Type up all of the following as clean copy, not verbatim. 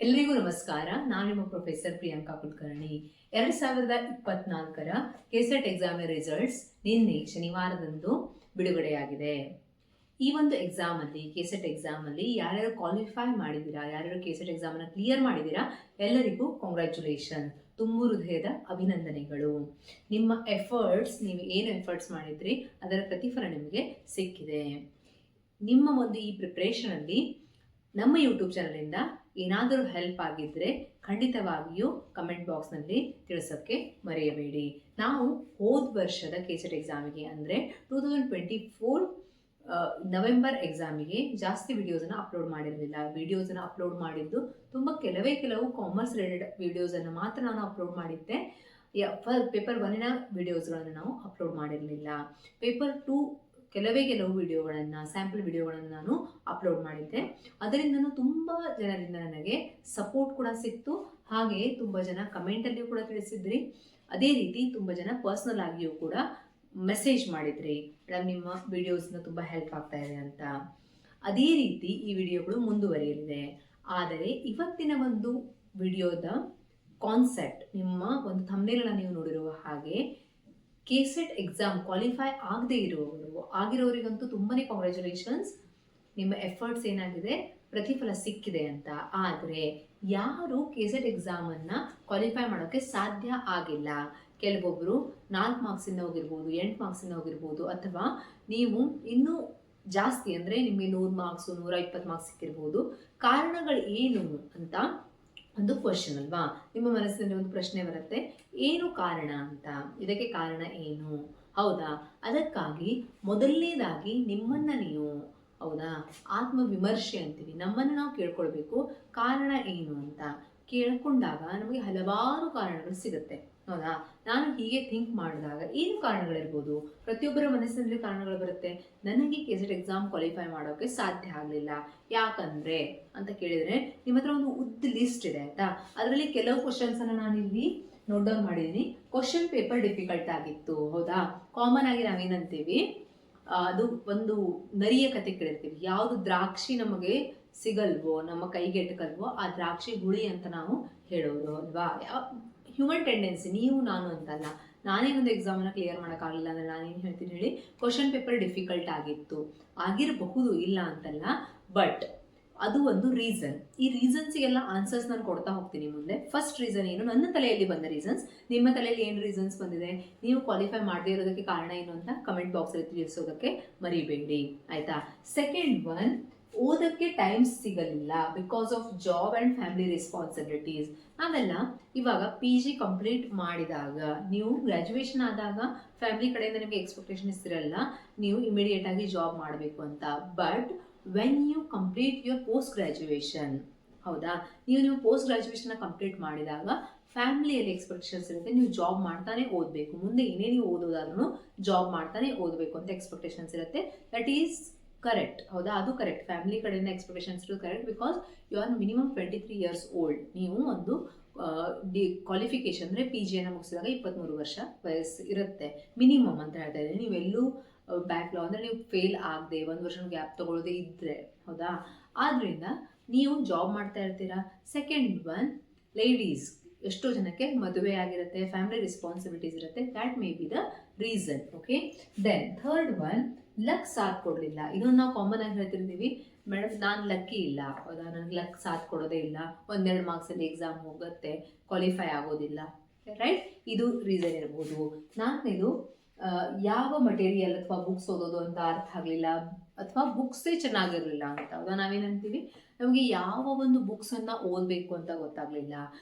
ಎಲ್ಲರಿಗೂ ನಮಸ್ಕಾರ. ನಾನು ನಿಮ್ಮ ಪ್ರೊಫೆಸರ್ ಪ್ರಿಯಾಂಕಾ ಕುಲಕರ್ಣಿ. 2024ರ ಕೆಸೆಟ್ ಎಕ್ಸಾಮ್ ರಿಸಲ್ಟ್ಸ್ ನಿನ್ನೆ ಶನಿವಾರದಂದು ಬಿಡುಗಡೆಯಾಗಿದೆ. ಈ ಒಂದು ಎಕ್ಸಾಮಲ್ಲಿ ಕೆಸೆಟ್ ಎಕ್ಸಾಮಲ್ಲಿ ಯಾರ್ಯಾರು ಕ್ವಾಲಿಫೈ ಮಾಡಿದ್ದೀರಾ, ಯಾರ್ಯಾರು ಕೆಸೆಟ್ ಎಕ್ಸಾಮನ್ನು ಕ್ಲಿಯರ್ ಮಾಡಿದ್ದೀರಾ, ಎಲ್ಲರಿಗೂ ಕಾಂಗ್ರ್ಯಾಚುಲೇಷನ್, ತುಂಬು ಹೃದಯದ ಅಭಿನಂದನೆಗಳು. ನಿಮ್ಮ ಎಫರ್ಟ್ಸ್, ನೀವು ಏನು ಎಫರ್ಟ್ಸ್ ಮಾಡಿದ್ರಿ ಅದರ ಪ್ರತಿಫಲ ನಿಮಗೆ ಸಿಕ್ಕಿದೆ. ನಿಮ್ಮ ಒಂದು ಈ ಪ್ರಿಪ್ರೇಷನಲ್ಲಿ ನಮ್ಮ ಯೂಟ್ಯೂಬ್ ಚಾನಲಿಂದ ಏನಾದರೂ ಹೆಲ್ಪ್ ಆಗಿದ್ದರೆ ಖಂಡಿತವಾಗಿಯೂ ಕಮೆಂಟ್ ಬಾಕ್ಸ್ನಲ್ಲಿ ತಿಳಿಸೋಕ್ಕೆ ಮರೆಯಬೇಡಿ. ನಾವು ಹೋದ ವರ್ಷದ ಕೆಸೆಟ್ ಎಕ್ಸಾಮಿಗೆ ಅಂದರೆ 2024 ನವೆಂಬರ್ ಎಕ್ಸಾಮಿಗೆ ಜಾಸ್ತಿ ವಿಡಿಯೋಸನ್ನು ಅಪ್ಲೋಡ್ ಮಾಡಿರಲಿಲ್ಲ. ವಿಡಿಯೋಸನ್ನು ಅಪ್ಲೋಡ್ ಮಾಡಿದ್ದು ಕೆಲವು ಕಾಮರ್ಸ್ ರಿಲೇಟೆಡ್ ವಿಡಿಯೋಸನ್ನು ಮಾತ್ರ ನಾನು ಅಪ್ಲೋಡ್ ಮಾಡಿದ್ದೆ. ಪೇಪರ್ 1ನ ವಿಡಿಯೋಸ್ಗಳನ್ನು ನಾವು ಅಪ್ಲೋಡ್ ಮಾಡಿರಲಿಲ್ಲ. ಪೇಪರ್ 2 ಕೆಲವು ವಿಡಿಯೋಗಳನ್ನು, ಸ್ಯಾಂಪಲ್ ವಿಡಿಯೋಗಳನ್ನು ನಾನು ಅಪ್ಲೋಡ್ ಮಾಡಿದ್ದೆ. ಅದರಿಂದನೂ ತುಂಬ ಜನರಿಂದ ನನಗೆ ಸಪೋರ್ಟ್ ಕೂಡ ಸಿಕ್ತು. ಹಾಗೆಯೇ ತುಂಬ ಜನ ಕಮೆಂಟಲ್ಲಿಯೂ ಕೂಡ ತಿಳಿಸಿದ್ರಿ. ಅದೇ ರೀತಿ ತುಂಬ ಜನ ಪರ್ಸ್ನಲ್ ಆಗಿಯೂ ಕೂಡ ಮೆಸೇಜ್ ಮಾಡಿದ್ರಿ, ಮೇಡಮ್ ನಿಮ್ಮ ವಿಡಿಯೋಸ್ನ ತುಂಬ ಹೆಲ್ಪ್ ಆಗ್ತಾ ಇದೆ ಅಂತ. ಅದೇ ರೀತಿ ಈ ವಿಡಿಯೋಗಳು ಮುಂದುವರಿಯಲಿದೆ. ಆದರೆ ಇವತ್ತಿನ ಒಂದು ವಿಡಿಯೋದ ಕಾನ್ಸೆಪ್ಟ್, ನಿಮ್ಮ ಒಂದು ಥಂಬ್ನೇಲ್ನ ನೀವು ನೋಡಿರುವ ಹಾಗೆ, ಕೆಸೆಟ್ ಎಕ್ಸಾಮ್ ಕ್ವಾಲಿಫೈ ಆಗದೆ ಆಗಿರೋರಿಗಂತೂ ತುಂಬಾ ಕಾಂಗ್ರ್ಯಾಚುಲೇಷನ್ಸ್, ನಿಮ್ಮ ಎಫರ್ಟ್ಸ್ ಏನಾಗಿದೆ ಪ್ರತಿಫಲ ಸಿಕ್ಕಿದೆ ಅಂತ. ಆದರೆ ಯಾರು ಕೆಸೆಟ್ ಎಕ್ಸಾಮನ್ನು ಕ್ವಾಲಿಫೈ ಮಾಡೋಕ್ಕೆ ಸಾಧ್ಯ ಆಗಿಲ್ಲ, ಕೆಲವೊಬ್ಬರು 4 ಮಾರ್ಕ್ಸಿಂದ ಹೋಗಿರ್ಬೋದು, 8 ಮಾರ್ಕ್ಸಿಂದ ಹೋಗಿರ್ಬೋದು, ಅಥವಾ ನೀವು ಇನ್ನೂ ಜಾಸ್ತಿ ಅಂದರೆ ನಿಮಗೆ 100 ಮಾರ್ಕ್ಸು 120 ಮಾರ್ಕ್ಸ್ ಸಿಕ್ಕಿರ್ಬೋದು. ಕಾರಣಗಳು ಏನು ಅಂತ ಒಂದು ಕ್ವಶನ್ ಅಲ್ವಾ, ನಿಮ್ಮ ಮನಸ್ಸಿನಲ್ಲಿ ಒಂದು ಪ್ರಶ್ನೆ ಬರುತ್ತೆ, ಏನು ಕಾರಣ ಅಂತ, ಇದಕ್ಕೆ ಕಾರಣ ಏನು? ಹೌದಾ, ಅದಕ್ಕಾಗಿ ಮೊದಲನೇದಾಗಿ ನಿಮ್ಮನ್ನು ನೀವು, ಹೌದಾ, ಆತ್ಮವಿಮರ್ಶೆ ಅಂತೀವಿ, ನಮ್ಮನ್ನು ನಾವು ಕೇಳ್ಕೊಳ್ಬೇಕು. ಕಾರಣ ಏನು ಅಂತ ಕೇಳ್ಕೊಂಡಾಗ ನಮಗೆ ಹಲವಾರು ಕಾರಣಗಳು ಸಿಗುತ್ತೆ. ಹೌದಾ, ನಾನು ಹೀಗೆ ಥಿಂಕ್ ಮಾಡಿದಾಗ ಏನು ಕಾರಣಗಳಿರ್ಬೋದು? ಪ್ರತಿಯೊಬ್ಬರ ಮನಸ್ಸಿನಲ್ಲಿ ಕಾರಣಗಳು ಬರುತ್ತೆ. ನನಗೆ ಕೆಸೆಟ್ ಎಕ್ಸಾಮ್ ಕ್ವಾಲಿಫೈ ಮಾಡೋಕ್ಕೆ ಸಾಧ್ಯ ಆಗಲಿಲ್ಲ ಯಾಕಂದರೆ ಅಂತ ಕೇಳಿದರೆ, ನಿಮ್ಮ ಹತ್ರ ಒಂದು ಉದ್ದ ಲಿಸ್ಟ್ ಇದೆ ಆಯಿತಾ. ಅದರಲ್ಲಿ ಕೆಲವು ಕ್ವಶನ್ಸನ್ನು ನಾನಿಲ್ಲಿ ನೋಟ್ ಡೌನ್ ಮಾಡಿದ್ದೀನಿ. ಕ್ವಶನ್ ಪೇಪರ್ ಡಿಫಿಕಲ್ಟ್ ಆಗಿತ್ತು. ಹೌದಾ, ಕಾಮನ್ ಆಗಿ ನಾವೇನಂತೀವಿ, ಅದು ಒಂದು ನರಿಯ ಕತೆ ಕೇಳಿರ್ತೀವಿ, ಯಾವುದು ದ್ರಾಕ್ಷಿ ನಮಗೆ ಸಿಗಲ್ವೋ, ನಮ್ಮ ಕೈಗೆ ಎಟಕಲ್ವೋ ಆ ದ್ರಾಕ್ಷಿ ಹುಳಿ ಅಂತ ನಾವು ಹೇಳೋದು ಅಲ್ವಾ. ಹ್ಯೂಮನ್ ಟೆಂಡೆನ್ಸಿ, ನೀವು ನಾನು ಅಂತಲ್ಲ. ನಾನೇ ಒಂದು ಎಕ್ಸಾಮನ್ನು ಕ್ಲಿಯರ್ ಮಾಡೋಕ್ಕಾಗಲಿಲ್ಲ ಅಂದರೆ ನಾನೇನು ಹೇಳ್ತೀನಿ ಹೇಳಿ, ಕ್ವಶನ್ ಪೇಪರ್ ಡಿಫಿಕಲ್ಟ್ ಆಗಿರಬಹುದು, ಇಲ್ಲ ಅಂತಲ್ಲ. ಬಟ್ ಅದು ಒಂದು ರೀಸನ್. ಈ ರೀಸನ್ಸಿಗೆಲ್ಲ ಆನ್ಸರ್ಸ್ ನಾನು ಕೊಡ್ತಾ ಹೋಗ್ತೀನಿ ಮುಂದೆ. ಫಸ್ಟ್ ರೀಸನ್ ಏನು, ನನ್ನ ತಲೆಯಲ್ಲಿ ಬಂದ ರೀಸನ್ಸ್. ನಿಮ್ಮ ತಲೆಯಲ್ಲಿ ಏನು ರೀಸನ್ಸ್ ಬಂದಿದೆ, ನೀವು ಕ್ವಾಲಿಫೈ ಮಾಡದೇ ಇರೋದಕ್ಕೆ ಕಾರಣ ಏನು ಅಂತ ಕಮೆಂಟ್ ಬಾಕ್ಸಲ್ಲಿ ತಿಳಿಸೋದಕ್ಕೆ ಮರಿಬೇಡಿ ಆಯಿತಾ. ಸೆಕೆಂಡ್ ಒನ್, ಓದಕ್ಕೆ ಟೈಮ್ ಸಿಗಲಿಲ್ಲ because of job and family responsibilities. ನಾವೆಲ್ಲ ಇವಾಗ PG ಕಂಪ್ಲೀಟ್ ಮಾಡಿದಾಗ, ನೀವು ಗ್ರ್ಯಾಜುಯೇಷನ್ ಆದಾಗ ಫ್ಯಾಮಿಲಿ ಕಡೆಯಿಂದ ನಿಮಗೆ ಎಕ್ಸ್ಪೆಕ್ಟೇಷನ್ಸ್ ಇರಲ್ಲ, ನೀವು ಇಮಿಡಿಯೇಟಾಗಿ ಜಾಬ್ ಮಾಡಬೇಕು ಅಂತ. But when you complete your post graduation, ಹೌದಾ, ನೀವು ಪೋಸ್ಟ್ ಗ್ರ್ಯಾಜುಯೇಷನ್ನ ಕಂಪ್ಲೀಟ್ ಮಾಡಿದಾಗ ಫ್ಯಾಮಿಲಿಯಲ್ಲಿ ಎಕ್ಸ್ಪೆಕ್ಟೇಷನ್ಸ್ ಇರುತ್ತೆ, ನೀವು ಜಾಬ್ ಮಾಡ್ತಾನೆ ಓದಬೇಕು, ಮುಂದೆ ಏನೇ ನೀವು ಓದೋದಾದ್ರೂ ಜಾಬ್ ಮಾಡ್ತಾನೆ ಓದಬೇಕು ಅಂತ ಎಕ್ಸ್ಪೆಕ್ಟೇಷನ್ಸ್ ಇರುತ್ತೆ. That is correct. ಹೌದಾ, ಅದು ಕರೆಕ್ಟ್. ಫ್ಯಾಮಿಲಿ ಕಡೆಯಿಂದ ಎಕ್ಸ್ಪೆಕ್ಟೇಷನ್ಸ್ ಇರೋದು correct. Because you are minimum 23 years old. ನೀವು ಒಂದು ಕ್ವಾಲಿಫಿಕೇಶನ್ ಅಂದರೆ PGಯನ್ನು ಮುಗಿಸಿದಾಗ 23 ವರ್ಷ ವಯಸ್ಸು ಇರುತ್ತೆ ಮಿನಿಮಮ್ ಅಂತ ಹೇಳ್ತಾ ಇದ್ದೀನಿ. ನೀವೆಲ್ಲೂ ಬ್ಯಾಕ್ಲಾಗ್ ಅಂದರೆ ನೀವು ಫೇಲ್ ಆಗದೆ 1 ವರ್ಷ ಗ್ಯಾಪ್ ತೊಗೊಳ್ಳೋದೇ ಇದ್ದರೆ, ಹೌದಾ, ಆದ್ದರಿಂದ ನೀವು ಜಾಬ್ ಮಾಡ್ತಾ ಇರ್ತೀರಾ. ಸೆಕೆಂಡ್ ಒನ್, ಲೇಡೀಸ್, ಎಷ್ಟೋ ಜನಕ್ಕೆ ಮದುವೆ ಆಗಿರುತ್ತೆ, ಫ್ಯಾಮಿಲಿ ರೆಸ್ಪಾನ್ಸಿಬಿಲಿಟೀಸ್ ಇರುತ್ತೆ. That may be the reason. Okay, then third one, luck ಸಾಥ್ ಕೊಡಲಿಲ್ಲ. ಇದನ್ನು ನಾವು ಕಾಮನ್ ಆಗಿ ಹೇಳ್ತಿರ್ತೀವಿ, ಮೇಡಮ್ ನಾನು ಲಕ್ಕಿ ಇಲ್ಲ, ಹೌದಾ, ನನಗೆ ಲಕ್ ಸಾಥ್ ಕೊಡೋದೇ ಇಲ್ಲ, 1-2 ಮಾರ್ಕ್ಸಲ್ಲಿ ಎಕ್ಸಾಮ್ ಹೋಗುತ್ತೆ, ಕ್ವಾಲಿಫೈ ಆಗೋದಿಲ್ಲ, ರೈಟ್. ಇದು ರೀಸನ್ ಇರ್ಬೋದು. ನಾಲ್ಕನೇದು, ಯಾವ ಮಟೀರಿಯಲ್ ಅಥವಾ ಬುಕ್ಸ್ ಓದೋದು ಅಂತ ಅರ್ಥ ಆಗಲಿಲ್ಲ, ಅಥವಾ ಬುಕ್ಸೇ ಚೆನ್ನಾಗಿರಲಿಲ್ಲ ಅಂತ. ಹೌದಾ, ನಾವೇನಂತೀವಿ, ನಮಗೆ ಯಾವ ಒಂದು ಬುಕ್ಸನ್ನು ಓದಬೇಕು ಅಂತ ಗೊತ್ತಾಗಲಿಲ್ಲ,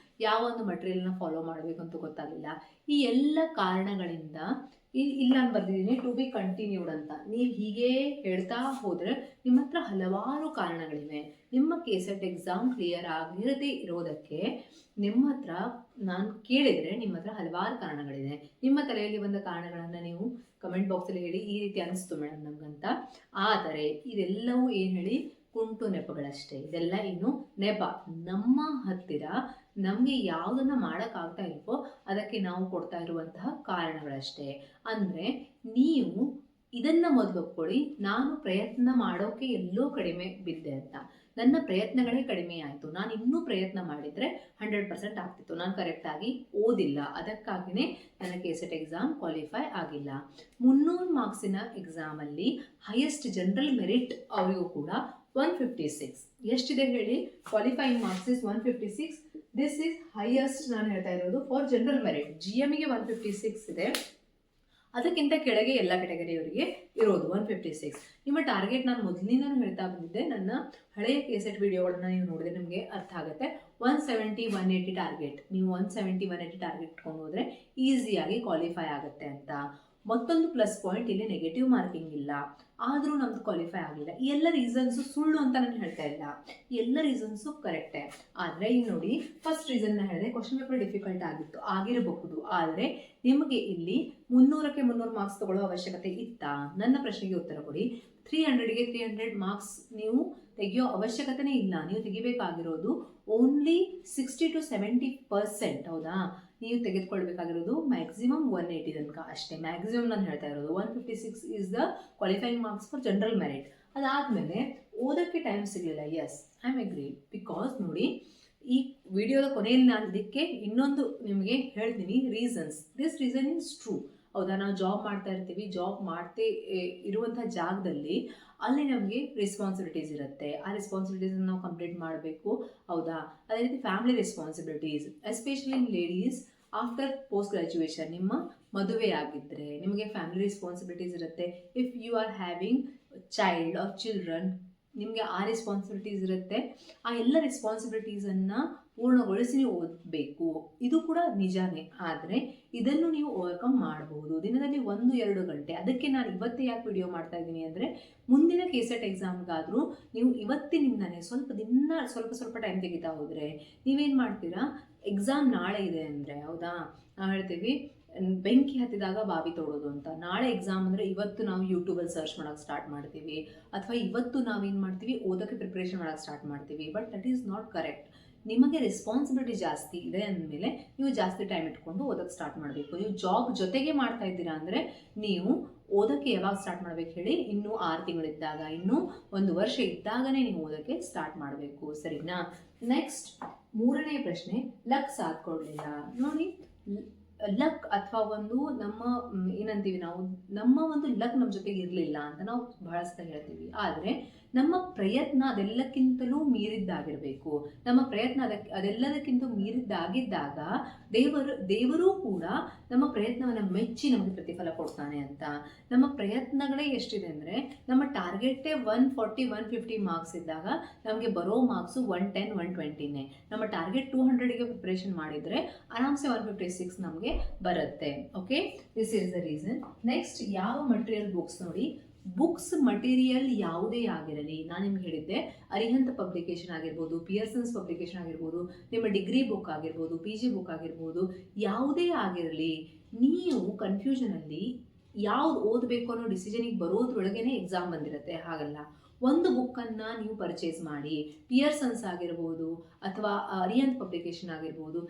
ಯಾವ ಒಂದು ಮಟೀರಿಯಲ್ನ ಫಾಲೋ ಮಾಡಬೇಕು ಅಂತ ಗೊತ್ತಾಗಲಿಲ್ಲ. ಈ ಎಲ್ಲ ಕಾರಣಗಳಿಂದ ಇಲ್ಲ ನಾನು ಬರ್ದಿದ್ದೀನಿ, ಟು ಬಿ ಕಂಟಿನ್ಯೂಡ್ ಅಂತ. ನೀವು ಹೀಗೆ ಹೇಳ್ತಾ ಹೋದರೆ ನಿಮ್ಮ ಹತ್ರ ಹಲವಾರು ಕಾರಣಗಳಿವೆ. ನಿಮ್ಮ ಕೆಸೆಟ್ ಎಕ್ಸಾಮ್ ಕ್ಲಿಯರ್ ಆಗಿರದೇ ಇರೋದಕ್ಕೆ ನಿಮ್ಮ ಹತ್ರ ನಾನು ಕೇಳಿದರೆ ನಿಮ್ಮ ಹತ್ರ ಹಲವಾರು ಕಾರಣಗಳಿದೆ. ನಿಮ್ಮ ತಲೆಯಲ್ಲಿ ಬಂದ ಕಾರಣಗಳನ್ನು ನೀವು ಕಮೆಂಟ್ ಬಾಕ್ಸಲ್ಲಿ ಹೇಳಿ, ಈ ರೀತಿ ಅನಿಸ್ತು ಮೇಡಮ್ ನಮಗಂತ. ಆದರೆ ಇದೆಲ್ಲವೂ ಏನು ಹೇಳಿ, ಕುಂಟು ನೆಪಗಳಷ್ಟೇ. ಇದೆಲ್ಲ ಇನ್ನು ನೆಪ. ನಮ್ಮ ಹತ್ತಿರ ನಮಗೆ ಯಾವುದನ್ನು ಮಾಡೋಕ್ಕಾಗ್ತಾ ಇಲ್ವೋ ಅದಕ್ಕೆ ನಾವು ಕೊಡ್ತಾ ಇರುವಂತಹ ಕಾರಣಗಳಷ್ಟೇ. ಅಂದರೆ ನೀವು ಇದನ್ನು ಮೊದಲು ಒಪ್ಕೊಳ್ಳಿ, ನಾನು ಪ್ರಯತ್ನ ಮಾಡೋಕೆ ಎಲ್ಲೋ ಕಡಿಮೆ ಬಿದ್ದೆ ಅಂತ. ನನ್ನ ಪ್ರಯತ್ನಗಳೇ ಕಡಿಮೆ ಆಯಿತು. ನಾನು ಇನ್ನೂ ಪ್ರಯತ್ನ ಮಾಡಿದರೆ 100% ಆಗ್ತಿತ್ತು. ನಾನು ಕರೆಕ್ಟಾಗಿ ಓದಿಲ್ಲ, ಅದಕ್ಕಾಗಿಯೇ ನನ್ನ KCET ಎಕ್ಸಾಮ್ ಕ್ವಾಲಿಫೈ ಆಗಿಲ್ಲ. 300 ಮಾರ್ಕ್ಸಿನ ಎಕ್ಸಾಮಲ್ಲಿ ಹೈಯೆಸ್ಟ್ ಜನರಲ್ ಮೆರಿಟ್ ಅವರಿಗೂ ಕೂಡ 156. ಎಷ್ಟಿದೆ ಹೇಳಿ? Qualifying marks is 156. This is highest ನಾನು ಹೇಳ್ತಾ ಇರೋದು ಫಾರ್ ಜನರಲ್ ಮೆರಿಟ್. GMಗೆ 156 ಇದೆ, ಅದಕ್ಕಿಂತ ಕೆಳಗೆ ಎಲ್ಲ ಕೆಟಗರಿಯವರಿಗೆ ಇರೋದು 156. ನಿಮ್ಮ ಟಾರ್ಗೆಟ್ ನಾನು ಮೊದಲಿಂದ ಹೇಳ್ತಾ ಬಂದಿದ್ದೆ, ನನ್ನ ಹಳೆಯ KCET ವಿಡಿಯೋಗಳನ್ನ ನೀವು ನೋಡಿದ್ರೆ ನಿಮಗೆ ಅರ್ಥ ಆಗುತ್ತೆ. 170, 180 ಟಾರ್ಗೆಟ್, ನೀವು 170, 180 ಟಾರ್ಗೆಟ್ ಇಟ್ಕೊಂಡು ಹೋದರೆ ಈಸಿಯಾಗಿ ಕ್ವಾಲಿಫೈ ಆಗುತ್ತೆ ಅಂತ. ಮತ್ತೊಂದು ಪ್ಲಸ್ ಪಾಯಿಂಟ್, ಇಲ್ಲಿ ನೆಗೆಟಿವ್ ಮಾರ್ಕಿಂಗ್ ಇಲ್ಲ, ಆದರೂ ನಮ್ದು ಕ್ವಾಲಿಫೈ ಆಗಲಿಲ್ಲ. ಈ ಎಲ್ಲ ರೀಸನ್ಸು ಸುಳ್ಳು ಅಂತ ನಾನು ಹೇಳ್ತಾ ಇಲ್ಲ, ಎಲ್ಲ ರೀಸನ್ಸು ಕರೆಕ್ಟೇ. ಆದರೆ ಈಗ ನೋಡಿ, ಫಸ್ಟ್ ರೀಸನ್ನ ಹೇಳಿದೆ, ಕ್ವಶನ್ ಪೇಪರ್ ಡಿಫಿಕಲ್ಟ್ ಆಗಿರಬಹುದು, ಆದರೆ ನಿಮಗೆ ಇಲ್ಲಿ 300ಕ್ಕೆ 300 ಮಾರ್ಕ್ಸ್ ತಗೊಳ್ಳೋ ಅವಶ್ಯಕತೆ ಇತ್ತಾ? ನನ್ನ ಪ್ರಶ್ನೆಗೆ ಉತ್ತರ ಕೊಡಿ. 300ಗೆ 300 ಮಾರ್ಕ್ಸ್ ನೀವು ತೆಗೆಯೋ ಅವಶ್ಯಕತೆನೇ ಇಲ್ಲ. ನೀವು ತೆಗಿಬೇಕಾಗಿರೋದು ಓನ್ಲಿ 60 to 70%. ಹೌದಾ? ನೀವು ತೆಗೆದುಕೊಳ್ಬೇಕಾಗಿರೋದು ಮ್ಯಾಕ್ಸಿಮಮ್ 180 ತನಕ ಅಷ್ಟೇ. ಮ್ಯಾಕ್ಸಿಮಮ್ ನಾನು ಹೇಳ್ತಾ ಇರೋದು 156 is the qualifying marks for general merit. ಅದಾದಮೇಲೆ ಓದೋಕ್ಕೆ ಟೈಮ್ ಸಿಗಲಿಲ್ಲ. Yes, I am agree. Because ನೋಡಿ, ಈ ವಿಡಿಯೋದ ಕೊನೆಯಲ್ಲಿ ನಾನು ಇದಕ್ಕೆ ಇನ್ನೊಂದು ನಿಮಗೆ ಹೇಳ್ತೀನಿ reasons. This reason is true. ಹೌದಾ? ನಾವು ಜಾಬ್ ಮಾಡ್ತಾ ಇರ್ತೀವಿ, ಜಾಬ್ ಮಾಡ್ತೇ ಇರುವಂಥ ಜಾಗದಲ್ಲಿ ಅಲ್ಲಿ ನಮಗೆ ರೆಸ್ಪಾನ್ಸಿಬಿಲಿಟೀಸ್ ಇರುತ್ತೆ. ಆ ರೆಸ್ಪಾನ್ಸಿಬಿಲಿಟೀಸನ್ನು ನಾವು ಕಂಪ್ಲೀಟ್ ಮಾಡಬೇಕು. ಹೌದಾ? ಅದೇ ರೀತಿ family responsibilities, especially in ladies after post graduation. ನಿಮ್ಮ ಮದುವೆ ಆಗಿದ್ದರೆ ನಿಮಗೆ ಫ್ಯಾಮಿಲಿ ರೆಸ್ಪಾನ್ಸಿಬಿಲಿಟೀಸ್ ಇರುತ್ತೆ. If you are having child or children, ನಿಮಗೆ ಆ ರೆಸ್ಪಾನ್ಸಿಬಿಲಿಟೀಸ್ ಇರುತ್ತೆ. ಆ ಎಲ್ಲ ರೆಸ್ಪಾನ್ಸಿಬಿಲಿಟೀಸನ್ನು ಪೂರ್ಣಗೊಳಿಸಿ ನೀವು ಓದಬೇಕು. ಇದು ಕೂಡ ನಿಜಾನೇ. ಆದರೆ ಇದನ್ನು ನೀವು ಓವರ್ಕಮ್ ಮಾಡಬಹುದು ದಿನದಲ್ಲಿ 1-2 ಗಂಟೆ. ಅದಕ್ಕೆ ನಾನು ಇವತ್ತೇ ಯಾಕೆ ವಿಡಿಯೋ ಮಾಡ್ತಾ ಇದ್ದೀನಿ ಅಂದರೆ, ಮುಂದಿನ KCET ಎಕ್ಸಾಮ್ಗಾದರೂ ನೀವು ಇವತ್ತಿನಿಂದನೇ ಸ್ವಲ್ಪ ಟೈಮ್ ತೆಗಿತಾ ಹೋದರೆ ನೀವೇನು ಮಾಡ್ತೀರಾ? ಎಕ್ಸಾಮ್ ನಾಳೆ ಇದೆ ಅಂದರೆ, ಹೌದಾ, ನಾವು ಹೇಳ್ತೀವಿ ಬೆಂಕಿ ಹತ್ತಿದಾಗ ಬಾವಿ ತೋಡೋದು ಅಂತ. ನಾಳೆ ಎಕ್ಸಾಮ್ ಅಂದರೆ ಇವತ್ತು ನಾವು ಯೂಟ್ಯೂಬಲ್ಲಿ ಸರ್ಚ್ ಮಾಡೋಕ್ಕೆ ಸ್ಟಾರ್ಟ್ ಮಾಡ್ತೀವಿ, ಅಥವಾ ಇವತ್ತು ನಾವೇನು ಮಾಡ್ತೀವಿ, ಓದೋಕ್ಕೆ ಪ್ರಿಪ್ರೇಷನ್ ಮಾಡೋಕ್ಕೆ ಸ್ಟಾರ್ಟ್ ಮಾಡ್ತೀವಿ. But that is not correct. ನಿಮಗೆ ರೆಸ್ಪಾನ್ಸಿಬಿಲಿಟಿ ಜಾಸ್ತಿ ಇದೆ ಅಂದಮೇಲೆ ನೀವು ಜಾಸ್ತಿ ಟೈಮ್ ಇಟ್ಕೊಂಡು ಓದೋಕ್ಕೆ ಸ್ಟಾರ್ಟ್ ಮಾಡಬೇಕು. ನೀವು ಜಾಬ್ ಜೊತೆಗೆ ಮಾಡ್ತಾ ಇದ್ದೀರಾ ಅಂದರೆ ನೀವು ಓದೋಕ್ಕೆ ಯಾವಾಗ ಸ್ಟಾರ್ಟ್ ಮಾಡಬೇಕು ಹೇಳಿ? ಇನ್ನೂ 6 ತಿಂಗಳಿದ್ದಾಗ, ಇನ್ನೂ 1 ವರ್ಷ ಇದ್ದಾಗನೇ ನೀವು ಓದೋಕ್ಕೆ ಸ್ಟಾರ್ಟ್ ಮಾಡಬೇಕು. ಸರಿನಾ? ನೆಕ್ಸ್ಟ್ 3ನೇ ಪ್ರಶ್ನೆ, ಲಕ್ ಸಾಥ್ ಕೊಡಲಿಲ್ಲ. ನೋಡಿ, ಲಕ್ ಅಥವಾ ಒಂದು ನಮ್ಮ ಏನಂತೀವಿ ನಾವು, ನಮ್ಮ ಒಂದು ಲಕ್ ನಮ್ಮ ಜೊತೆಗೆ ಇರಲಿಲ್ಲ ಅಂತ ನಾವು ಬಹಳಷ್ಟು ಹೇಳ್ತೀವಿ. ಆದರೆ ನಮ್ಮ ಪ್ರಯತ್ನ ಅದೆಲ್ಲಕ್ಕಿಂತಲೂ ಮೀರಿದ್ದಾಗಿರಬೇಕು. ನಮ್ಮ ಪ್ರಯತ್ನ ಅದೆಲ್ಲದಕ್ಕಿಂತ ಮೀರಿದ್ದಾಗಿದ್ದಾಗ ದೇವರು ಕೂಡ ನಮ್ಮ ಪ್ರಯತ್ನವನ್ನು ಮೆಚ್ಚಿ ನಮಗೆ ಪ್ರತಿಫಲ ಕೊಡ್ತಾನೆ ಅಂತ. ನಮ್ಮ ಪ್ರಯತ್ನಗಳೇ ಎಷ್ಟಿದೆ ಅಂದರೆ, ನಮ್ಮ ಟಾರ್ಗೆಟೇ 140, 150 ಮಾರ್ಕ್ಸ್ ಇದ್ದಾಗ ನಮಗೆ ಬರೋ ಮಾರ್ಕ್ಸು 110, 120ನೇ. ನಮ್ಮ ಟಾರ್ಗೆಟ್ 200ಗೆ ಪ್ರಿಪ್ರೇಷನ್ ಮಾಡಿದರೆ ಆರಾಮ್ಸೆ 156 ನಮಗೆ ಬರುತ್ತೆ. Okay, this is the reason. Next, ಯಾವ ಮಟೀರಿಯಲ್ ಬುಕ್ಸ್ ನೋಡಿ, ಬುಕ್ಸ್ ಮಟೀರಿಯಲ್ ಯಾವುದೇ ಆಗಿರಲಿ, ನಾನು ನಿಮ್ಗೆ ಹೇಳಿದ್ದೆ, ಅರಿಹಂತ್ ಪಬ್ಲಿಕೇಶನ್ ಆಗಿರ್ಬೋದು, ಪಿಯರ್ಸನ್ಸ್ ಪಬ್ಲಿಕೇಶನ್ ಆಗಿರ್ಬೋದು, ನಿಮ್ಮ ಡಿಗ್ರಿ ಬುಕ್ ಆಗಿರ್ಬೋದು, PG ಬುಕ್ ಆಗಿರ್ಬೋದು, ಯಾವುದೇ ಆಗಿರಲಿ, ನೀವು ಕನ್ಫ್ಯೂಷನಲ್ಲಿ ಯಾವ್ದು ಓದಬೇಕು ಅನ್ನೋ ಡಿಸಿಷನಿಗೆ ಬರೋದ್ರೊಳಗೇನೆ ಎಕ್ಸಾಮ್ ಬಂದಿರುತ್ತೆ. ಹಾಗಲ್ಲ, ಒಂದು ಬುಕ್ಕನ್ನು ನೀವು ಪರ್ಚೇಸ್ ಮಾಡಿ, ಪಿಯರ್ಸನ್ಸ್ ಆಗಿರ್ಬೋದು ಅಥವಾ ಅರಿಹಂತ್ ಪಬ್ಲಿಕೇಶನ್ ಆಗಿರ್ಬೋದು,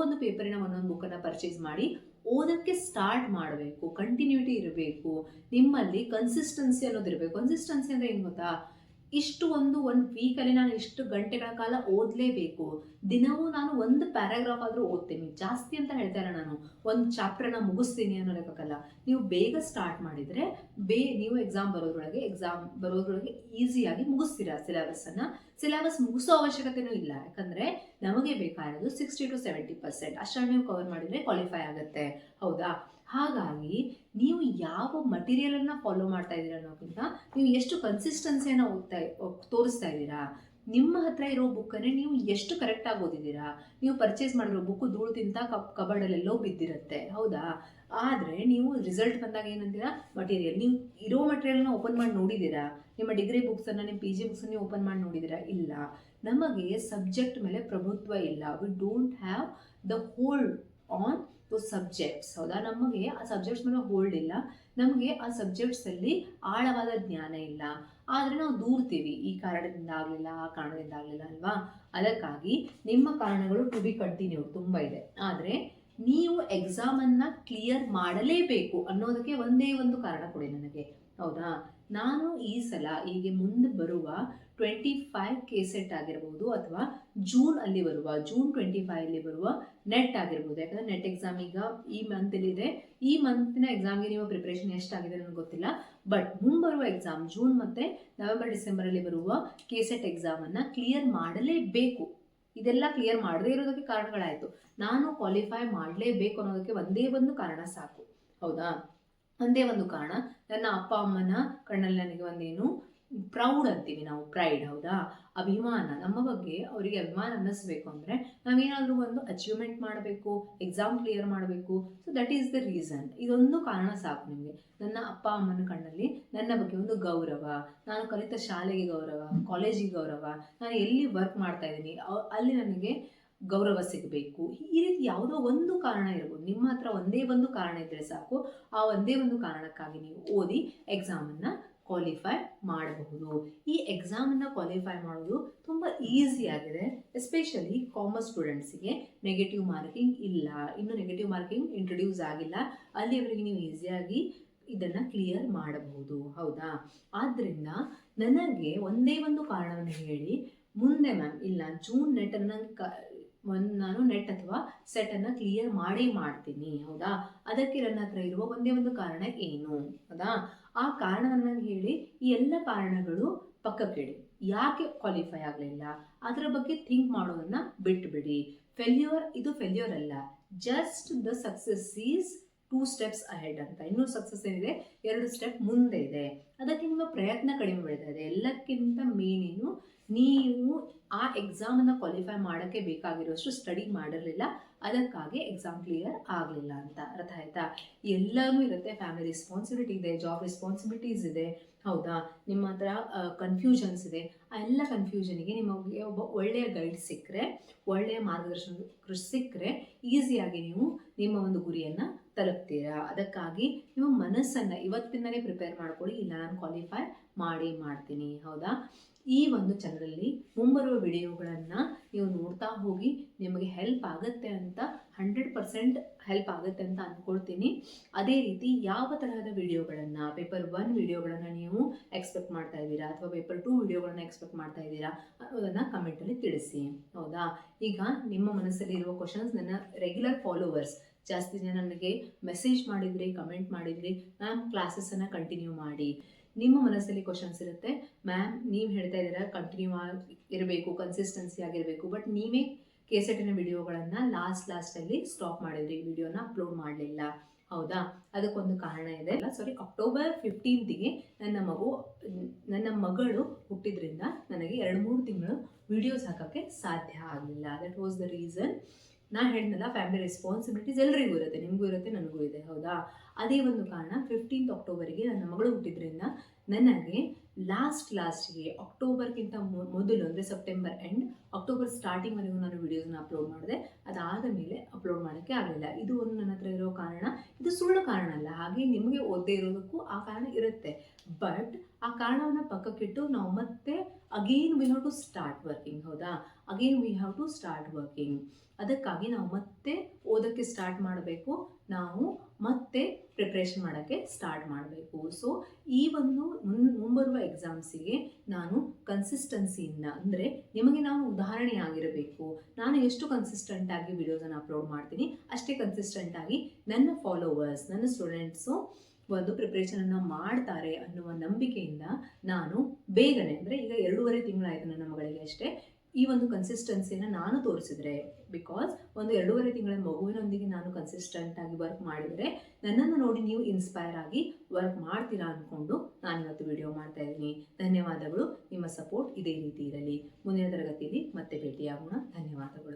ಒಂದು ಪೇಪರಿನ ಒಂದೊಂದು ಬುಕ್ಕನ್ನು ಪರ್ಚೇಸ್ ಮಾಡಿ ಓದೋಕ್ಕೆ ಸ್ಟಾರ್ಟ್ ಮಾಡಬೇಕು. ಕಂಟಿನ್ಯೂಟಿ ಇರಬೇಕು, ನಿಮ್ಮಲ್ಲಿ ಕನ್ಸಿಸ್ಟೆನ್ಸಿ ಅನ್ನೋದಿರಬೇಕು. ಕನ್ಸಿಸ್ಟೆನ್ಸಿ ಅಂದರೆ ಏನು ಗೊತ್ತಾ? ಒಂದು ವೀಕಲ್ಲಿ ನಾನು ಇಷ್ಟು ಗಂಟೆಗಳ ಕಾಲ ಓದಲೇಬೇಕು. ದಿನವೂ ನಾನು ಒಂದು ಪ್ಯಾರಾಗ್ರಾಫ್ ಆದರೂ ಓದ್ತೀನಿ. ಜಾಸ್ತಿ ಅಂತ ಹೇಳ್ತಾ ಇಲ್ಲ, ನಾನು ಒಂದು ಚಾಪ್ಟರ್ನ ಮುಗಿಸ್ತೀನಿ ಅನ್ನೋ ಲೆಕ್ಕಕ್ಕಲ್ಲ. ನೀವು ಬೇಗ ಸ್ಟಾರ್ಟ್ ಮಾಡಿದರೆ ನೀವು ಎಕ್ಸಾಮ್ ಬರೋದ್ರೊಳಗೆ ಈಸಿಯಾಗಿ ಮುಗಿಸ್ತೀರಾ ಸಿಲೆಬಸ್ಸನ್ನು. ಸಿಲೆಬಸ್ ಮುಗಿಸೋ ಅವಶ್ಯಕತೆಯೂ ಇಲ್ಲ, ಯಾಕಂದರೆ ನಮಗೆ ಬೇಕಾಗಿರೋದು 60 to 70%. ಅಷ್ಟನ್ನು ನೀವು ಕವರ್ ಮಾಡಿದರೆ ಕ್ವಾಲಿಫೈ ಆಗುತ್ತೆ. ಹೌದಾ? ಹಾಗಾಗಿ ನೀವು ಯಾವ ಮಟೀರಿಯಲನ್ನು ಫಾಲೋ ಮಾಡ್ತಾ ಇದ್ದೀರಾ ಅನ್ನೋಕ್ಕಿಂತ ನೀವು ಎಷ್ಟು ಕನ್ಸಿಸ್ಟೆನ್ಸಿಯನ್ನು ತೋರಿಸ್ತಾ ಇದ್ದೀರಾ. ನಿಮ್ಮ ಹತ್ರ ಇರೋ ಬುಕ್ಕನ್ನೇ ನೀವು ಎಷ್ಟು ಕರೆಕ್ಟಾಗಿ ಓದಿದ್ದೀರಾ. ನೀವು ಪರ್ಚೇಸ್ ಮಾಡಿರೋ ಬುಕ್ಕು ಧೂಳು ತಿಂತ ಕಬರ್ಡಲ್ಲೆಲ್ಲೋ ಬಿದ್ದಿರುತ್ತೆ. ಹೌದಾ? ಆದರೆ ನೀವು ರಿಸಲ್ಟ್ ಬಂದಾಗ ಏನಂತೀರಾ? ಮಟೀರಿಯಲ್, ನೀವು ಇರೋ ಮಟೀರಿಯಲ್ನ ಓಪನ್ ಮಾಡಿ ನೋಡಿದ್ದೀರಾ? ನಿಮ್ಮ ಡಿಗ್ರಿ ಬುಕ್ಸನ್ನು, ನಿಮ್ಮ PG ಬುಕ್ಸನ್ನು ನೀವು ಓಪನ್ ಮಾಡಿ ನೋಡಿದ್ದೀರಾ? ಇಲ್ಲ. ನಮಗೆ ಸಬ್ಜೆಕ್ಟ್ ಮೇಲೆ ಪ್ರಭುತ್ವ ಇಲ್ಲ. We don't have the hold on those subjects. ಹೌದಾ? ನಮಗೆ ಆ ಸಬ್ಜೆಕ್ಟ್ಸ್ ಮೇಲೆ ಹೋಲ್ಡ್ ಇಲ್ಲ. ನಮಗೆ ಆ ಸಬ್ಜೆಕ್ಟ್ಸಲ್ಲಿ ಆಳವಾದ ಜ್ಞಾನ ಇಲ್ಲ. ಆದರೆ ನಾವು ದೂರ್ತೀವಿ, ಈ ಕಾರಣದಿಂದ ಆಗಲಿಲ್ಲ, ಆ ಕಾರಣದಿಂದ ಆಗಲಿಲ್ಲ ಅಲ್ವಾ? ಅದಕ್ಕಾಗಿ ನಿಮ್ಮ ಕಾರಣಗಳು ಟು ಬಿ ಕಂಟಿನ್ಯೂ ತುಂಬ ಇದೆ. ಆದರೆ ನೀವು ಎಕ್ಸಾಮನ್ನು ಕ್ಲಿಯರ್ ಮಾಡಲೇಬೇಕು ಅನ್ನೋದಕ್ಕೆ ಒಂದೇ ಒಂದು ಕಾರಣ ಕೊಡಿ ನನಗೆ, ಹೌದಾ? ನಾನು ಈ ಸಲ ಹೀಗೆ ಮುಂದೆ ಬರುವ 25 KCET ಆಗಿರ್ಬೋದು ಅಥವಾ ಜೂನ್ 25 ಅಲ್ಲಿ ಬರುವ ನೆಟ್ ಆಗಿರ್ಬೋದು. ಯಾಕಂದರೆ ನೆಟ್ ಎಕ್ಸಾಮ್ ಈಗ ಈ ಮಂತಲ್ಲಿದೆ. ಈ ಮಂತಿನ ಎಕ್ಸಾಮ್ಗೆ ನೀವು ಪ್ರಿಪ್ರೇಷನ್ ಎಷ್ಟಾಗಿದೆ ನನಗೆ ಗೊತ್ತಿಲ್ಲ. ಬಟ್ ಮುಂಬರುವ ಎಕ್ಸಾಮ್ ಜೂನ್ ಮತ್ತು ನವೆಂಬರ್ ಡಿಸೆಂಬರಲ್ಲಿ ಬರುವ KCET ಎಕ್ಸಾಮನ್ನು ಕ್ಲಿಯರ್ ಮಾಡಲೇಬೇಕು. ಇದೆಲ್ಲ ಕ್ಲಿಯರ್ ಮಾಡದೇ ಇರೋದಕ್ಕೆ ಕಾರಣಗಳಾಯಿತು. ನಾನು ಕ್ವಾಲಿಫೈ ಮಾಡಲೇಬೇಕು ಅನ್ನೋದಕ್ಕೆ ಒಂದೇ ಒಂದು ಕಾರಣ ಸಾಕು, ಹೌದಾ? ಒಂದೇ ಒಂದು ಕಾರಣ, ನನ್ನ ಅಪ್ಪ ಅಮ್ಮನ ಕಣ್ಣಲ್ಲಿ ನನಗೆ ಒಂದೇನು ಪ್ರೌಡ್ ಅಂತೀವಿ ನಾವು, ಪ್ರೈಡ್, ಹೌದಾ? ಅಭಿಮಾನ, ನಮ್ಮ ಬಗ್ಗೆ ಅವರಿಗೆ ಅಭಿಮಾನ ಅನ್ನಿಸ್ಬೇಕು ಅಂದರೆ ನಾವೇನಾದರೂ ಒಂದು ಅಚೀವ್ಮೆಂಟ್ ಮಾಡಬೇಕು, ಎಕ್ಸಾಮ್ ಕ್ಲಿಯರ್ ಮಾಡಬೇಕು. So that is the reason. ಇದೊಂದು ಕಾರಣ ಸಾಕು ನಿಮಗೆ. ನನ್ನ ಅಪ್ಪ ಅಮ್ಮನ ಕಣ್ಣಲ್ಲಿ ನನ್ನ ಬಗ್ಗೆ ಒಂದು ಗೌರವ, ನಾನು ಕಲಿತ ಶಾಲೆಗೆ ಗೌರವ, ಕಾಲೇಜಿಗೆ ಗೌರವ, ನಾನು ಎಲ್ಲಿ ವರ್ಕ್ ಮಾಡ್ತಾ ಇದ್ದೀನಿ ಅಲ್ಲಿ ನನಗೆ ಗೌರವ ಸಿಗಬೇಕು. ಈ ರೀತಿ ಯಾವುದೋ ಒಂದು ಕಾರಣ ಇರ್ಬೋದು. ನಿಮ್ಮ ಹತ್ರ ಒಂದೇ ಒಂದು ಕಾರಣ ಇದ್ದರೆ ಸಾಕು. ಆ ಒಂದೇ ಒಂದು ಕಾರಣಕ್ಕಾಗಿ ನೀವು ಓದಿ ಎಕ್ಸಾಮನ್ನು ಕ್ವಾಲಿಫೈ ಮಾಡಬಹುದು. ಈ ಎಕ್ಸಾಮನ್ನು ಕ್ವಾಲಿಫೈ ಮಾಡೋದು ತುಂಬ ಈಸಿ ಆಗಿದೆ. ಎಸ್ಪೆಷಲಿ ಕಾಮರ್ಸ್ ಸ್ಟೂಡೆಂಟ್ಸಿಗೆ ನೆಗೆಟಿವ್ ಮಾರ್ಕಿಂಗ್ ಇಲ್ಲ, ಇನ್ನು ನೆಗೆಟಿವ್ ಮಾರ್ಕಿಂಗ್ ಇಂಟ್ರೊಡ್ಯೂಸ್ ಆಗಿಲ್ಲ. ಅಲ್ಲಿವರೆಗೆ ನೀವು ಈಸಿಯಾಗಿ ಇದನ್ನು ಕ್ಲಿಯರ್ ಮಾಡಬಹುದು, ಹೌದಾ? ಆದ್ದರಿಂದ ನನಗೆ ಒಂದೇ ಒಂದು ಕಾರಣವನ್ನು ಹೇಳಿ ಮುಂದೆ ಮ್ಯಾಮ್ ಇಲ್ಲ ಜೂನ್ ನೆಟ್ಟನ್ನು ನಾನು ನೆಟ್ ಅಥವಾ ಸೆಟನ್ನು ಕ್ಲಿಯರ್ ಮಾಡ್ತೀನಿ, ಹೌದಾ? ಅದಕ್ಕೆ ನನ್ನ ಹತ್ರ ಇರುವ ಒಂದೇ ಒಂದು ಕಾರಣ ಏನು, ಹೌದಾ? ಆ ಕಾರಣವನ್ನು ನನಗೆ ಹೇಳಿ. ಈ ಎಲ್ಲ ಕಾರಣಗಳು ಪಕ್ಕಕ್ಕಿಡಿ. ಯಾಕೆ ಕ್ವಾಲಿಫೈ ಆಗಲಿಲ್ಲ ಅದರ ಬಗ್ಗೆ ಥಿಂಕ್ ಮಾಡೋದನ್ನು ಬಿಟ್ಟುಬಿಡಿ. ಇದು ಫೇಲ್ಯೂರ್ ಅಲ್ಲ, just the success is 2 steps ahead ಅಂತ. ಇನ್ನೂ ಸಕ್ಸಸ್ ಏನಿದೆ 2 ಸ್ಟೆಪ್ ಮುಂದೆ ಇದೆ. ಅದಕ್ಕೆ ನಿಮ್ಮ ಪ್ರಯತ್ನ ಕಡಿಮೆ ಬೀಳ್ತಾ ಇದೆ. ಎಲ್ಲಕ್ಕಿಂತ ಮೇನೇನು, ನೀವು ಆ ಎಕ್ಸಾಮನ್ನು ಕ್ವಾಲಿಫೈ ಮಾಡೋಕ್ಕೆ ಬೇಕಾಗಿರೋಷ್ಟು ಸ್ಟಡಿ ಮಾಡಿರಲಿಲ್ಲ, ಅದಕ್ಕಾಗಿ ಎಕ್ಸಾಮ್ ಕ್ಲಿಯರ್ ಆಗಲಿಲ್ಲ ಅಂತ. ಅರ್ಥ ಆಯ್ತಾ? ಎಲ್ಲನೂ ಇರುತ್ತೆ. ಫ್ಯಾಮಿಲಿ ರೆಸ್ಪಾನ್ಸಿಬಿಲಿಟಿ ಇದೆ, ಜಾಬ್ ರೆಸ್ಪಾನ್ಸಿಬಿಲಿಟೀಸ್ ಇದೆ, ಹೌದಾ? ನಿಮ್ಮ ಹತ್ರ ಕನ್ಫ್ಯೂಷನ್ಸ್ ಇದೆ. ಆ ಎಲ್ಲ ಕನ್ಫ್ಯೂಷನಿಗೆ ನಿಮಗೆ ಒಬ್ಬ ಒಳ್ಳೆಯ ಗೈಡ್ ಸಿಕ್ಕರೆ, ಒಳ್ಳೆಯ ಮಾರ್ಗದರ್ಶನ ಸಿಕ್ಕರೆ ಈಸಿಯಾಗಿ ನೀವು ನಿಮ್ಮ ಒಂದು ಗುರಿಯನ್ನು ತಲುಪ್ತೀರಾ. ಅದಕ್ಕಾಗಿ ನಿಮ್ಮ ಮನಸ್ಸನ್ನು ಇವತ್ತಿಂದಲೇ ಪ್ರಿಪೇರ್ ಮಾಡ್ಕೊಳ್ಳಿ. ಇಲ್ಲ ನಾನು ಕ್ವಾಲಿಫೈ ಮಾಡ್ತೀನಿ, ಹೌದಾ? ಈ ಒಂದು ಚಾನಲಲ್ಲಿ ಮುಂಬರುವ ವಿಡಿಯೋಗಳನ್ನು ನೀವು ನೋಡ್ತಾ ಹೋಗಿ. ನಿಮಗೆ ಹೆಲ್ಪ್ ಆಗುತ್ತೆ ಅಂತ 100% ಹೆಲ್ಪ್ ಆಗುತ್ತೆ ಅಂತ ಅಂದ್ಕೊಳ್ತೀನಿ. ಅದೇ ರೀತಿ ಯಾವ ತರಹದ ವಿಡಿಯೋಗಳನ್ನು, ಪೇಪರ್ 1 ವಿಡಿಯೋಗಳನ್ನು ನೀವು ಎಕ್ಸ್ಪೆಕ್ಟ್ ಮಾಡ್ತಾ ಇದ್ದೀರಾ ಅಥವಾ ಪೇಪರ್ 2 ವಿಡಿಯೋಗಳನ್ನು ಎಕ್ಸ್ಪೆಕ್ಟ್ ಮಾಡ್ತಾ ಇದ್ದೀರಾ ಅನ್ನೋದನ್ನು ಕಮೆಂಟಲ್ಲಿ ತಿಳಿಸಿ, ಹೌದಾ? ಈಗ ನಿಮ್ಮ ಮನಸ್ಸಲ್ಲಿ ಇರುವ ಕ್ವಶನ್ಸ್ ನನ್ನ ರೆಗ್ಯುಲರ್ ಫಾಲೋವರ್ಸ್ ಜಾಸ್ತಿ ಜನ ನನಗೆ ಮೆಸೇಜ್ ಮಾಡಿದ್ರಿ, ಕಮೆಂಟ್ ಮಾಡಿದ್ರಿ, ಮ್ಯಾಮ್ ಕ್ಲಾಸಸ್ಸನ್ನು ಕಂಟಿನ್ಯೂ ಮಾಡಿ. ನಿಮ್ಮ ಮನಸ್ಸಲ್ಲಿ ಕ್ವಶನ್ಸ್ ಇರುತ್ತೆ, ಮ್ಯಾಮ್ ನೀವು ಹೇಳ್ತಾ ಇದ್ದೀರಾ ಕಂಟಿನ್ಯೂ ಇರಬೇಕು, ಕನ್ಸಿಸ್ಟೆನ್ಸಿ ಆಗಿರಬೇಕು, ಬಟ್ ನೀವೇ KCETನ ವಿಡಿಯೋಗಳನ್ನು ಲಾಸ್ಟಲ್ಲಿ ಸ್ಟಾಪ್ ಮಾಡಿದ್ರಿ, ವಿಡಿಯೋನ ಅಪ್ಲೋಡ್ ಮಾಡಲಿಲ್ಲ, ಹೌದಾ? ಅದಕ್ಕೊಂದು ಕಾರಣ ಇದೆ. ಅಕ್ಟೋಬರ್ 15ಗೆ ನನ್ನ ಮಗಳು ಹುಟ್ಟಿದ್ರಿಂದ ನನಗೆ 2-3 ತಿಂಗಳು ವಿಡಿಯೋಸ್ ಹಾಕೋಕ್ಕೆ ಸಾಧ್ಯ ಆಗಲಿಲ್ಲ. That was the reason. ನಾನು ಹೇಳಿದ್ನಲ್ಲ, ಫ್ಯಾಮಿಲಿ ರೆಸ್ಪಾನ್ಸಿಬಿಲಿಟೀಸ್ ಎಲ್ರಿಗೂ ಇರುತ್ತೆ, ನಿಮಗೂ ಇರುತ್ತೆ, ನನಗೂ ಇದೆ, ಹೌದಾ? ಅದೇ ಒಂದು ಕಾರಣ. 15th ಅಕ್ಟೋಬರಿಗೆ ನನ್ನ ಮಗಳು ಹುಟ್ಟಿದ್ರಿಂದ ನನಗೆ ಲಾಸ್ಟ್ಗೆ ಅಕ್ಟೋಬರ್ಗಿಂತ ಮೊದಲು ಅಂದರೆ ಸೆಪ್ಟೆಂಬರ್ ಎಂಡ್, ಅಕ್ಟೋಬರ್ ಸ್ಟಾರ್ಟಿಂಗ್ವರೆಗೂ ನಾನು ವಿಡಿಯೋಸ್ನ ಅಪ್ಲೋಡ್ ಮಾಡಿದೆ. ಅದಾದ ಮೇಲೆ ಅಪ್ಲೋಡ್ ಮಾಡೋಕ್ಕೆ ಆಗಲಿಲ್ಲ. ಇದು ಒಂದು ನನ್ನ ಹತ್ರ ಇರೋ ಕಾರಣ. ಇದು ಸುಳ್ಳು ಕಾರಣ ಅಲ್ಲ, ಹಾಗೆ ನಿಮಗೆ ಓದದೇ ಇರೋದಕ್ಕೂ ಆ ಕಾರಣ ಇರುತ್ತೆ. ಬಟ್ ಆ ಕಾರಣವನ್ನು ಪಕ್ಕಕ್ಕಿಟ್ಟು ನಾವು ಮತ್ತೆ again we have to start working, ಹೌದಾ? Again we have to start working. ಅದಕ್ಕಾಗಿ ನಾವು ಮತ್ತೆ ಓದೋಕ್ಕೆ ಸ್ಟಾರ್ಟ್ ಮಾಡಬೇಕು, ನಾವು ಮತ್ತೆ ಪ್ರಿಪ್ರೇಷನ್ ಮಾಡೋಕ್ಕೆ ಸ್ಟಾರ್ಟ್ ಮಾಡಬೇಕು. ಸೊ ಈ ಒಂದು ಮುಂಬರುವ ಎಕ್ಸಾಮ್ಸಿಗೆ ನಾನು ಕನ್ಸಿಸ್ಟೆನ್ಸಿಯಿಂದ, ಅಂದರೆ ನಿಮಗೆ ನಾನು ಉದಾಹರಣೆ ಆಗಿರಬೇಕು. ನಾನು ಎಷ್ಟು ಕನ್ಸಿಸ್ಟೆಂಟಾಗಿ ವಿಡಿಯೋಸನ್ನು ಅಪ್ಲೋಡ್ ಮಾಡ್ತೀನಿ ಅಷ್ಟೇ ಕನ್ಸಿಸ್ಟೆಂಟಾಗಿ ನನ್ನ ಫಾಲೋವರ್ಸ್, ನನ್ನ ಸ್ಟೂಡೆಂಟ್ಸು ಒಂದು ಪ್ರಿಪ್ರೇಷನನ್ನು ಮಾಡ್ತಾರೆ ಅನ್ನುವ ನಂಬಿಕೆಯಿಂದ ನಾನು ಬೇಗನೆ, ಅಂದರೆ ಈಗ 2.5 ತಿಂಗಳಾಯಿತು ನನ್ನ ಮಗಳಿಗೆ ಅಷ್ಟೇ, ಈ ಒಂದು ಕನ್ಸಿಸ್ಟೆನ್ಸಿಯನ್ನು ನಾನು ತೋರಿಸಿದ್ರೆ, ಬಿಕಾಸ್ ಒಂದು 2.5 ತಿಂಗಳ ಮಗುವಿನೊಂದಿಗೆ ನಾನು ಕನ್ಸಿಸ್ಟೆಂಟಾಗಿ ವರ್ಕ್ ಮಾಡಿದರೆ ನನ್ನನ್ನು ನೋಡಿ ನೀವು ಇನ್ಸ್ಪೈರ್ ಆಗಿ ವರ್ಕ್ ಮಾಡ್ತೀರಾ ಅಂದ್ಕೊಂಡು ನಾನಿವತ್ತು ವಿಡಿಯೋ ಮಾಡ್ತಾ ಇದ್ದೀನಿ. ಧನ್ಯವಾದಗಳು. ನಿಮ್ಮ ಸಪೋರ್ಟ್ ಇದೇ ರೀತಿ ಇರಲಿ. ಮುಂದಿನ ತರಗತಿಯಲ್ಲಿ ಮತ್ತೆ ಭೇಟಿಯಾಗೋಣ. ಧನ್ಯವಾದಗಳು.